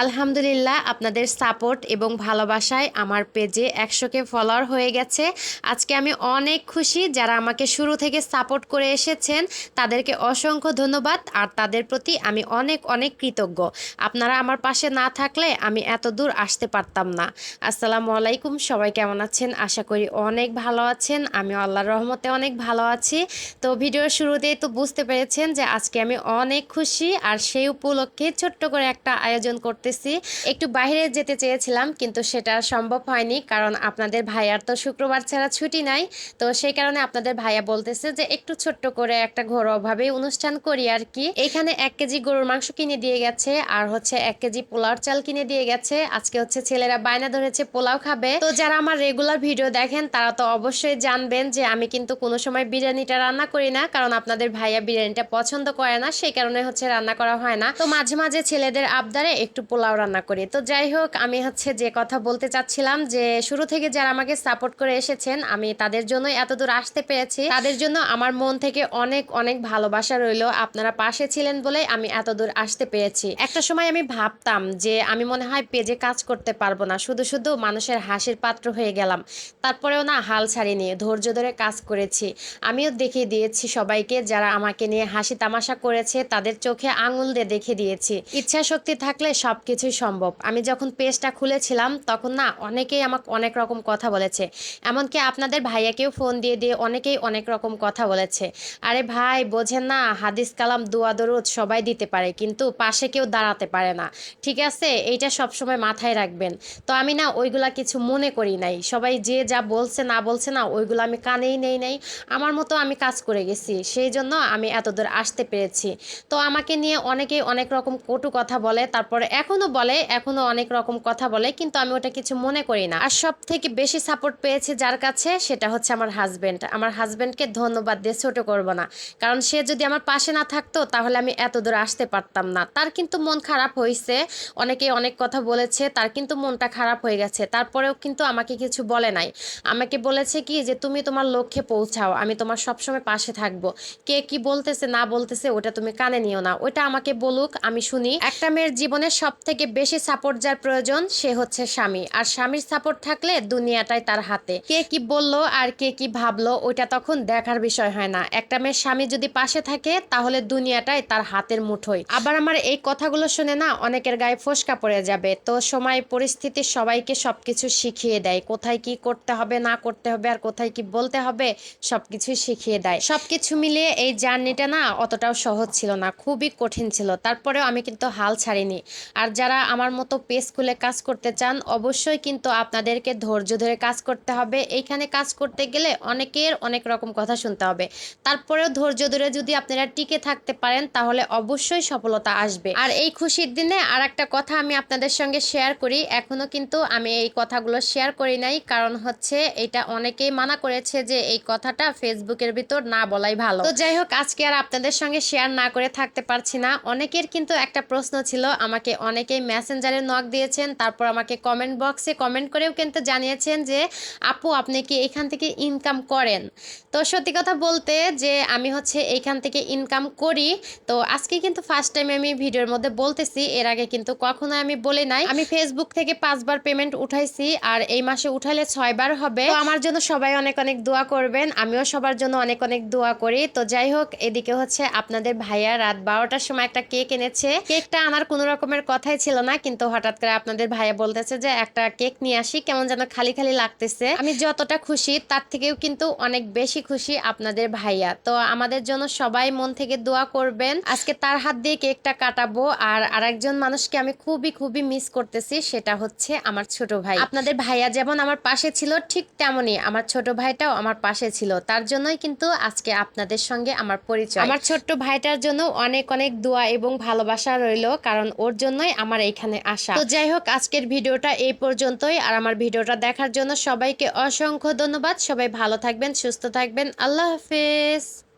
আলহামদুলিল্লাহ, আপনাদের সাপোর্ট এবং ভালোবাসায় আমার পেজে 100কে ফলোয়ার হয়ে গেছে। আজকে আমি অনেক খুশি। যারা আমাকে শুরু থেকে সাপোর্ট করে এসেছেন তাদেরকে অসংখ্য ধন্যবাদ, আর তাদের প্রতি আমি অনেক অনেক কৃতজ্ঞ। আপনারা আমার পাশে না থাকলে আমি এত দূর আসতে পারতাম না। আসসালামু আলাইকুম, সবাই কেমন আছেন? আশা করি অনেক ভালো আছেন। আমি আল্লাহর রহমতে অনেক ভালো আছি। তো ভিডিওর শুরুতেই তো বুঝতে পেরেছেন যে আজকে আমি অনেক খুশি, আর সেই উপলক্ষে ছোট্ট করে একটা আয়োজন করতেছি। একটু বাইরে যেতে চেয়েছিলাম কিন্তু সেটা সম্ভব হয়নি, কারণ আপনাদের ভাইয়ার তো শুক্রবার ছাড়া ছুটি নাই। তো সেই কারণে আপনাদের ভাইয়া বলতেছে যে একটু ছোট্ট করে একটা ঘরোয়াভাবে অনুষ্ঠান করি আর কি। এখানে 1 কেজি গরুর মাংস কিনে দিয়ে গেছে, আর হচ্ছে 1 কেজি পোলাওর চাল কিনে দিয়ে গেছে। আজকে হচ্ছে ছেলেরা বায়না ধরেছে পোলাও খাবে। তো যারা আমার রেগুলার ভিডিও দেখেন তারা তো অবশ্যই জানবেন যে আমি কিন্তু কোনো সময় বিরিয়ানিটা রান্না করি না, কারণ আপনাদের ভাইয়া বিরিয়ানিটা পছন্দ করে না, সেই কারণে হচ্ছে রান্না করা হয় না। তো মাঝে মাঝে ছেলেদের আবদারে একটু পোলাও রান্না করি। তো যাই হোক, আমি হচ্ছে যে কথা বলতে চাচ্ছিলাম যে শুরু থেকে যারা আমাকে সাপোর্ট করে এসেছেন আমি তাদের জন্য এতদূর আসতে পেরেছি। তাদের জন্য আমার মন থেকে অনেক অনেক ভালোবাসা রইলো। আপনারা পাশে ছিলেন বলেই আমি এতদূর আসতে পেরেছি। একটা সময় আমি ভাবতাম যে আমি মনে হয় পেজে কাজ করতে পারবো না, শুধু শুধু মানুষের হাসির পাত্র হয়ে গেলাম। তারপরেও না, হাল ছাড়িনি, ধৈর্য ধরে কাজ করেছি। আমিও দেখিয়ে দিয়েছি সবাইকে, যারা আমাকে নিয়ে হাসি তামাশা করেছে তাদের চোখে আঙুল দিয়ে দেখে দিয়েছি ইচ্ছা শক্তি থাকলে সবকিছুই সম্ভব। আমি যখন পেজটা খুলেছিলাম তখন না অনেকেই আমাকে অনেক রকম কথা বলেছে, এমনকি আপনাদের ভাইয়াকেও ফোন দিয়ে দিয়ে অনেকেই অনেক রকম কথা বলেছে। আরে ভাই, বোঝেন না, হাদিস কালাম দোয়া দরুদ সবাই দিতে পারে কিন্তু পাশে কেউ দাঁড়াতে পারে না। ঠিক আছে, এইটা সবসময় মাথায় রাখবেন। তো আমি না ওইগুলা কিছু মনে করি নাই। সবাই যে যা বলছে না বলছে না, ওইগুলো আমি কানেই নেই নাই। আমার মতো আমি কাজ করে গেছি, সেই জন্য আমি এতদূর আসতে পেরেছি। তো আমাকে নিয়ে অনেকেই অনেক রকম কটু কথা বলে, তারপরে এখনো বলে, এখনো অনেক রকম কথা বলে, কিন্তু আমি ওটা কিছু মনে করি না। আর সব থেকে বেশি সাপোর্ট পেয়েছে যার কাছে, সেটা হচ্ছে আমার হাজবেন্ড। আমার হাজবেন্ডকে ধন্যবাদ দিয়ে ছোট করব না, কারণ সে যদি আমার পাশে না থাকতো তাহলে আমি এত দূর আসতে পারতাম না। তার কিন্তু মন খারাপ হয়েছে, অনেকে অনেক কথা বলেছে, তার কিন্তু মনটা খারাপ হয়ে গেছে। তারপরেও কিন্তু আমাকে কিছু বলে নাই। আমাকে বলেছে কি যে তুমি তোমার লক্ষ্যে পৌঁছাও, আমি তোমার সবসময় পাশে থাকবো। কে কি বলতেছে না বলতেছে ওটা তুমি কানে নিও না, ওটা আমাকে বলুক, আমি শুনি। একটা মেয়ের জীবনে সব থেকে বেশি সাপোর্ট যার প্রয়োজন সে হচ্ছে স্বামী, আর স্বামীর সাপোর্ট থাকলে দুনিয়াটাই তার হাতে। কে কি বললো আর কে কি ভাবলো ওইটা তখন দেখার বিষয় হয় না। একটা মেয়ের স্বামী যদি পাশে থাকে তাহলে দুনিয়াটাই তার হাতের মুঠোয়। আবার আমার এই কথাগুলো শুনে না অনেকের গায়ে ফোসকা পড়ে যাবে। তো সময় পরিস্থিতি সবাইকে সবকিছু শিখিয়ে দেয়, কোথায় কি করতে হবে না করতে হবে আর কোথায় কি বলতে হবে সবকিছু শিখিয়ে দেয়। সবকিছু মিলিয়ে এই জার্নিটা না অতটাও সহজ ছিল না, খুবই কঠিন ছিল। তারপরেও আমি কিন্তু হাল ছাড়িনি। আর যারা আমার মতো পেজ খুলে কাজ করতে চান অবশ্যই কিন্তু আপনাদেরকে ধৈর্য ধরে কাজ করতে হবে। এইখানে কাজ করতে গেলে অনেকের অনেক রকম কথা শুনতে হবে, তারপরেও ধৈর্য ধরে যদি আপনারা টিকে থাকতে পারেন তাহলে অবশ্যই সফলতা আসবে। আর এই খুশির দিনে আর একটা কথা আমি আপনাদের সঙ্গে শেয়ার করি, এখনো কিন্তু আমি এই কথাগুলো শেয়ার করি নাই, কারণ হচ্ছে এটা অনেকেই মানা করেছে যে এই কথাটা ফেসবুকের ভিতর না বলাই ভালো। তো যাই হোক, আজকে আর আপনাদের সঙ্গে শেয়ার না করে থাকতে পারছি না। অনেকের কিন্তু একটা প্রশ্ন ছিল, আমাকে অনেকেই মেসেঞ্জারে নক দিয়েছেন, তারপর আমাকে কমেন্ট বক্সে কমেন্ট করেও কিন্তু জানিয়েছেন যে আপু আপনি কি এখান থেকে ইনকাম করেন। তো সত্যি কথা বলতে যে আমি হচ্ছে এইখান থেকে ইনকাম করি। তো আজকে কিন্তু ফার্স্ট টাইম আমি ভিডিওর মধ্যে বলতেছি, এর আগে কিন্তু কখনো আমি বলি নাই। আমি ফেসবুক থেকে 5 বার পেমেন্ট উঠাইছি, আর এই মাসে উঠাইলে 6 বার হবে। তো আমার জন্য সবাই অনেক অনেক দোয়া করবেন, আমিও সবার জন্য অনেক অনেক দোয়া করি। তো যাই হোক, এদিকে হচ্ছে আপনাদের ভাইয়া রাত 12টার সময় একটা কেক এনেছে। কেকটা আনার কোনো রকমের কথাই ছিল না, কিন্তু হঠাৎ করে আপনাদের ভাইয়া বলতেছে যে একটা কেক নিয়ে আসি, কেমন যেন খালি খালি লাগতেছে। আমি যতটা খুশি তার থেকেও কিন্তু অনেক বেশি খুশি আপনাদের ভাইয়া। তো আমাদের জন্য সবাই মন থেকে দোয়া করবেন। আজকে তার হাত দিয়ে কেকটা কাটাবো। আর আরেকজন মানুষকে আমি খুবই খুবই মিস করতেছি, সেটা হচ্ছে আমার ছোট ভাই। আপনাদের ভাইয়া যেমন আমার পাশে ছিল ঠিক তেমনই আমার ছোট ভাইটাও আমার পাশে ছিল, তার জন্যই কিন্তু আজকে আপনাদের সঙ্গে আমার পরিচয়। আমার ছোট্ট ভাইটার জন্য অনেক অনেক দোয়া এবং ভালোবাসা রইলো, কারণ ওর জন্যই আমার এইখানে আসা। তো যাই হোক, আজকের ভিডিওটা এই পর্যন্তই। আর আমার ভিডিওটা দেখার জন্য সবাইকে অসংখ্য ধন্যবাদ। সবাই ভালো থাকবেন, সুস্থ থাকবেন। আল্লাহ হাফেজ।